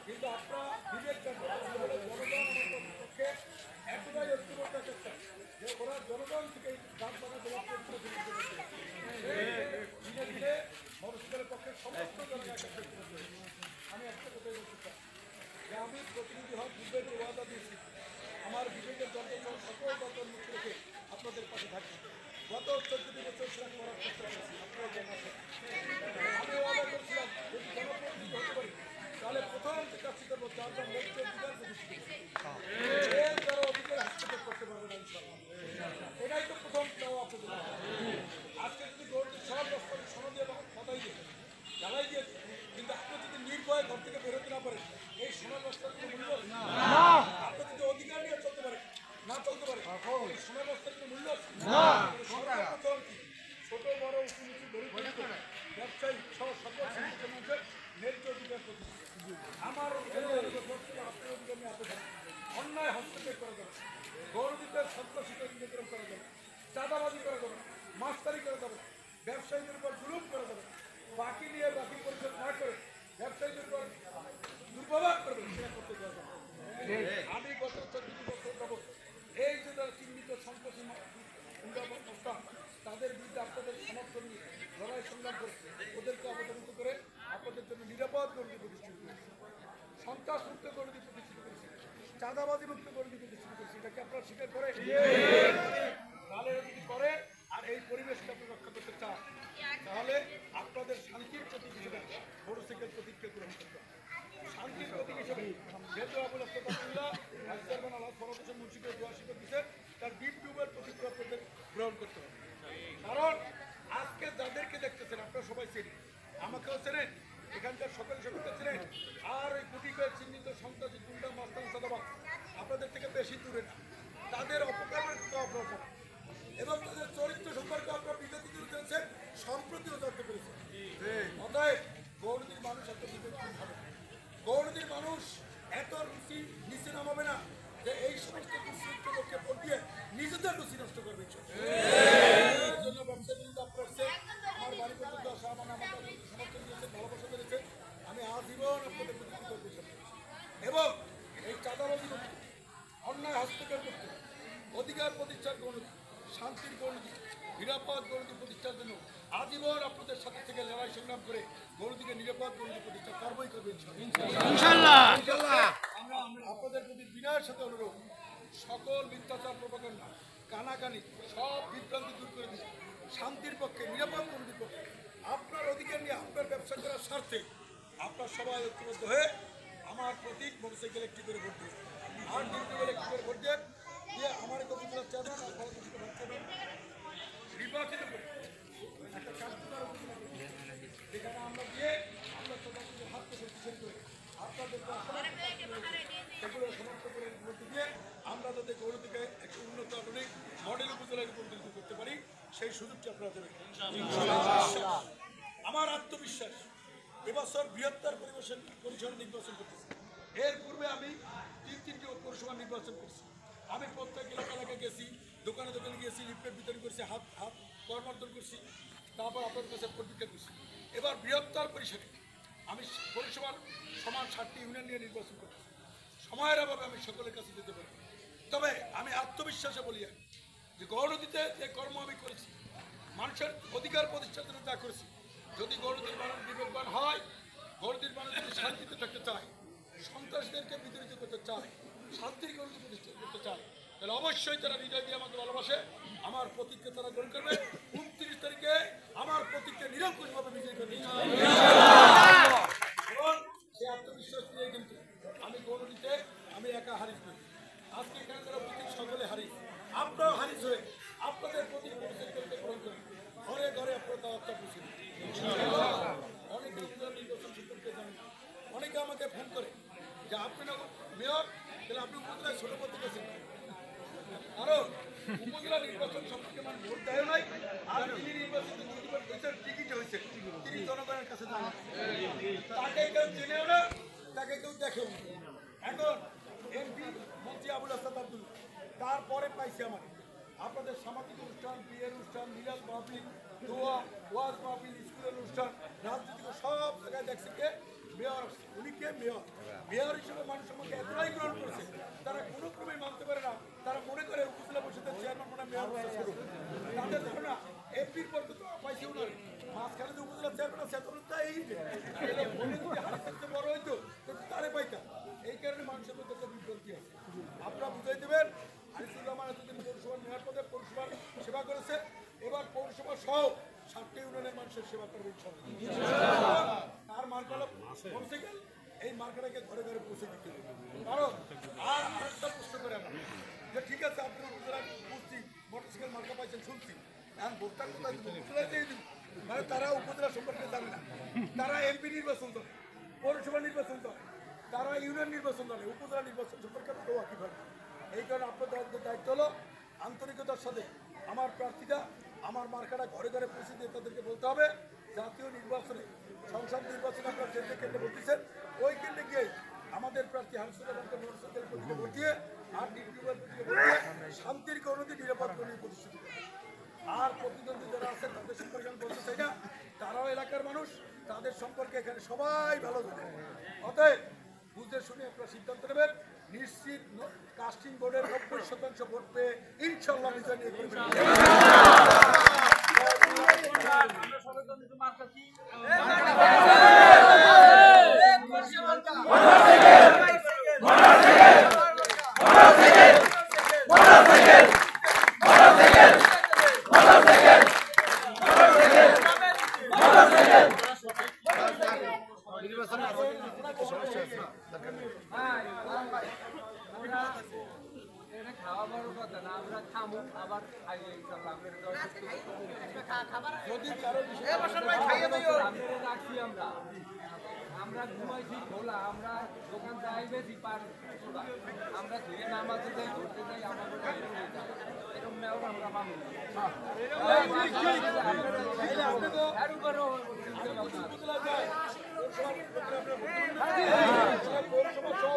কিন্তু আপনারা বিবেক জনগণ আমার পক্ষে এতটাই ঐক্যবদ্ধ চেষ্টা যে ওরা জনগণ থেকে গাছ বাগাতে ধীরে ধীরে মনুষ্যদের পক্ষে সমস্ত জনগণ আমি একটা কথাই বলতে চাই যে আমি প্রতিনিধি হওয়ার পূর্বে যে ওয়াদা দিয়েছি আমার বিবেকের জনগণ সকল দলের মুখ রেখে আপনাদের পাশে থাকবে। গত 14 বছর সেটা করার চেষ্টা করেছি আপনারা জানেন। আমি ওয়াদা করছিলাম যদি জনপ্রতিনিধি হতে পারি তাহলে প্রথম যে কাজটি করবো যারা মুখ্য অধিকার যারা অধিকার হস্তক্ষেপ করতে পারবে না ইনশাআল্লাহ। এটাই তো প্রথম চাওয়া আপনাদের। আজকে যদি গৌরবের সব রাস্তায় সনদ দিয়ে কথাই দিয়ে জ্বালাই দিয়েছে, কিন্তু আপনি যদি নির্ভয়ে ঘর থেকে বেরোতে না পারেন এই সনদ রাস্তার কোনো মূল্য না। আপনি যদি অধিকার নিয়ে চলতে পারেন না চলতে পারে এই সনদ রাস্তার কোনো মূল্য না। ছোট বড় উঁচু নিচু গরিব ব্যবসায়ী সহ সকল মানুষের ন্যায্য অধিকার প্রতি আমার অধিকার আপনার অধিকার নিয়ে আপনি অন্যায় হস্তক্ষেপ করা যাবে, গৌরবীদের সন্ত্রাসীকে নির্যাতন করা যাবে, চাঁদাবাজি করা যাবে, মাস্তারি করা যাবে, ব্যবসায়ীদের উপর জুলুম করা যাবে, বাকি নিয়ে বাকি পরিশোধ না করে ব্যবসায়ীদের উপর দুর্ব্যবহার করবে সেটা করতে দেওয়া যাবে। আমি গত 14 বছর যাবৎ এই যে যারা চিহ্নিত সন্ত্রাসী তাদের বিরুদ্ধে আপনাদের সমর্থন নিয়ে লড়াই সংগ্রাম করে ওদেরকে অবদানিত করে আপনাদের জন্য নিরাপদ গণ্ডি প্রতিষ্ঠিত করেছে, সন্ত্রাস মুক্ত গণ্ডি প্রতিষ্ঠিত করেছে, চাঁদাবাজি মুক্ত গণ্ডি প্রতিষ্ঠিত করেছে। এটাকে আপনারা স্বীকার করে তাহলে যদি করে আর এই পরিবেশকে আপনি রক্ষা করতে চান তাহলে আপনাদের শান্তির প্রতীক হিসেবে মোটরসাইকেল প্রতীককে গ্রহণ করতে হবে। শান্তির প্রতীক হিসেবে যেহেতু আবুল আস্তাদুল্লাহ মুন্সিকে দোয়া শিখে দিচ্ছেন তার ডিপ টিউবের প্রতীক আপনাদের গ্রহণ করতে হবে। কারণ আজকে যাদেরকে দেখতেছেন আপনারা সবাই চেনেন, আমাকেও চেনেন, এখানকার সকলে সকলকে চেনেন। আর ওই কোটি করে চিহ্নিত সন্ত্রাসী গুন্ডা মাস্তান সাদাবাদ আপনাদের থেকে বেশি দূরে না, তাদের অপকর্মের আপনারা এবং তাদের চরিত্র সম্পর্কে আপনারা বিগত করেছেন, সম্প্রতিও জানতে পেরেছেন। অতএব গৌরদীর মানুষ এত বিবেকহীন হবে, গৌরদীর মানুষ এত রুচি নিচে নামাবে না যে এই সমস্ত দুশ্চিন্ত লোককে ভোট দিয়ে নিজেদের রুচি নষ্ট করবে। এর জন্য ব্যবসায়ী আপনার আমার বাড়ি পর্যন্ত আসা মানে আমাকে সমর্থন দিয়েছেন, ভালোবাসা দিয়েছেন, আমি আজীবন আপনাদের প্রতি কৃতজ্ঞ এবং এই চাঁদাবাজি করতে, অন্যায় হস্তক্ষেপ করতে, অধিকার প্রতিষ্ঠার গণতি, শান্তির গণতি, নিরাপদ গণতি প্রতিষ্ঠার জন্য আজীবন আপনাদের সাথে থেকে লড়াই সংগ্রাম করে গণতিকে নিরাপদ গণতি প্রতিষ্ঠা করবই করবে ইনশাআল্লাহ। আমরা আপনাদের প্রতি বিনয়ের সাথে অনুরোধ, সকল মিথ্যাচার প্রপাগান্ডা কানাকানি সব বিভ্রান্তি দূর করে দিন, শান্তির পক্ষে নিরাপদ গণতির পক্ষে আপনার অধিকার নিয়ে আপনার ব্যবসা করার স্বার্থে আপনার সবাই ঐক্যবদ্ধ হয়ে আমার প্রতীক মোটরসাইকেল একটি করে ভোট দেন, আর ডিউটিবেল একটি করে ভোট দেন দিয়ে আমার উপজেলার চেয়ারম্যান আর নির্বাচিত করে একটা কার্যকর যেখানে আমরা গিয়ে আমরা সবাইকে হাত শক্তিশালী করে আপনাদের সেগুলো সমাপ্ত করে মধ্যে দিয়ে আমরা যাতে গৌরবকে একটি উন্নত আধুনিক মডেল উপজেলায় রূপান্তরিত করতে পারি সেই সুযোগটি আপনারা দেবেন। আমার আত্মবিশ্বাস এবছর বৃহত্তর পরিষদ নির্বাচন করতেছি। এর পূর্বে আমি 3টি পৌরসভা নির্বাচন করছি। আমি প্রত্যেক এলাকায় গেছি, দোকানে দোকানে গিয়েছি, লিফলেট বিতরণ করছি, হাত করমর্দন করছি, তারপর আপনাদের কাছে প্রতিজ্ঞা করছি। এবার বৃহত্তর পরিসরে আমি পৌরসভার সমান 7টি ইউনিয়ন নিয়ে নির্বাচন করছি। সময়ের অভাবে আমি সকলের কাছে যেতে পারি, তবে আমি আত্মবিশ্বাসে বলি যে গৌরদীতে যে কর্ম আমি করেছি, মানুষের অধিকার প্রতিষ্ঠার জন্য যা করেছি, যদি গৌরদীর মানুষ বিবেকবান হয়, গৌরদীর মানুষ যদি শান্তিতে থাকতে চায়, সন্ত্রাসীদেরকে বিতাড়িত করতে চায়, শান্তির গৌরদী প্রতিষ্ঠা করতে চায়, তাহলে অবশ্যই তারা হৃদয় দিয়ে আমাকে ভালোবাসে, আমার প্রতীককে তারা গ্রহণ করবে। 29 তারিখে আমার প্রতীককে নিরঙ্কুশভাবে বিজয়ী করবে এবং সেই আত্মবিশ্বাস নিয়ে কিন্তু আমি গৌরদীতে আমি একা হারিস করি। আজকে এখানে যারা প্রতীক সকলে হারিস, আপনারাও হারিস হয়ে আপনাদের প্রতীক গ্রহণ করেন, ঘরে ঘরে আপনারা দাওয়াতটা পৌঁছে দিন। অনেকে নির্বাচন সম্পর্কে জানেন, অনেকে আমাকে ফোন করে যে আপনি না মেয়র, তাহলে আপনি উপজেলায় ছোট করতে গেছেন, কারণ উপজেলা নির্বাচন সম্পর্কে মানে ভোট দেয় নাই, আর যিনি নির্বাচিত টিকিট হয়েছে তিনি জনগণের কাছে যান, তাকে কেউ চেনেও না, তাকে কেউ দেখেও না। এখন এমপি মন্ত্রী আবুল আস্তাদুল্লাহ তারপরে পাইছে আমার আপনাদের সামাজিক অনুষ্ঠান, বিয়ের অনুষ্ঠান, মিলাদ মাহফিল, দোয়া ওয়াজ মাহফিল, স্কুলের অনুষ্ঠান, রাজনীতিক সব জায়গায় দেখছি কে মেয়র, উনি কে মেয়র? মেয়র হিসেবে মানুষ আমাকে এতটাই গ্রহণ করেছে, তারা কোনো ক্রমেই মানতে পারে না। তারা মনে করে উপজেলা পরিষদের চেয়ারম্যান মনে মেয়র করুন। তাদের ধারণা এমপির পদ তো পাইছে উনার, মাঝখানে যে উপজেলা চেয়ারম্যান আছে তখন তো এই যে হারিতে বড় হইতো তারে পাইতাম। এই কারণে মানুষের মধ্যে একটা বিভ্রান্তি আছে। আপনারা বুঝাই দেবেন, আনিসুর রহমান এতদিন পৌরসভার মেয়র পদে পৌরসভার সেবা করেছে, এবার পৌরসভা সহ 7টি ইউনিয়নের মানুষের সেবা করবে আর মার্কালা পৌঁছে গেল, এই মার্কাটাকে ঘরে ঘরে পৌঁছে দিতে হবে। কারণ আর আরেকটা প্রশ্ন করে আমরা যে ঠিক আছে আপনার উপজেলায় বুঝছি মোটরসাইকেল মার্কা পাইছেন শুনছি, এখন ভোটটা কোথায় উপজেলায় দিয়ে দিন, মানে তারা উপজেলা সম্পর্কে জানে না, তারা এমপি নির্বাচন করে, পৌরসভা নির্বাচন করে, তারা ইউনিয়ন নির্বাচন করে, উপজেলা নির্বাচন সম্পর্কে কেউ আঁকি পারে। এই কারণে আপনাদের দায়িত্ব হলো আন্তরিকতার সাথে আমার প্রার্থীরা আমার মার্কাটা ঘরে ঘরে পৌঁছে দিয়ে তাদেরকে বলতে হবে জাতীয় নির্বাচনে, সংসদ নির্বাচনে আপনারা যে কেন্দ্রে বলতেছেন ওই কেন্দ্রে গিয়ে আমাদের প্রার্থী আনিসুর রহমানকে মোটরসাইকেল প্রতীকে ভোট দিয়ে আর ডিউটিউবের প্রতীকে ভোট দিয়ে শান্তির কর্মী নিরাপদ কর্মী প্রতিষ্ঠিত করবে। আর প্রতিদ্বন্দ্বী যারা আছেন তাদের সম্পর্কে আমি বলতে চাই না, তারাও এলাকার মানুষ, তাদের সম্পর্কে এখানে সবাই ভালো জানে। অতএব বুঝে শুনে আপনারা সিদ্ধান্ত নেবেন। নিশ্চিত কাস্টিং বোর্ডের 90% ভোট পেয়ে ইনশাল্লাহ বিজয় নিয়ে করবেন। আমরা ঘুমাইছি খোলা, আমরা দোকান যাইবেছি পার আমরা ধুয়ে নামাতে যাই, ঘুরতে যাই, আমাদের এরকম নেওয়া আমরা পাবো পৌরসভা সহ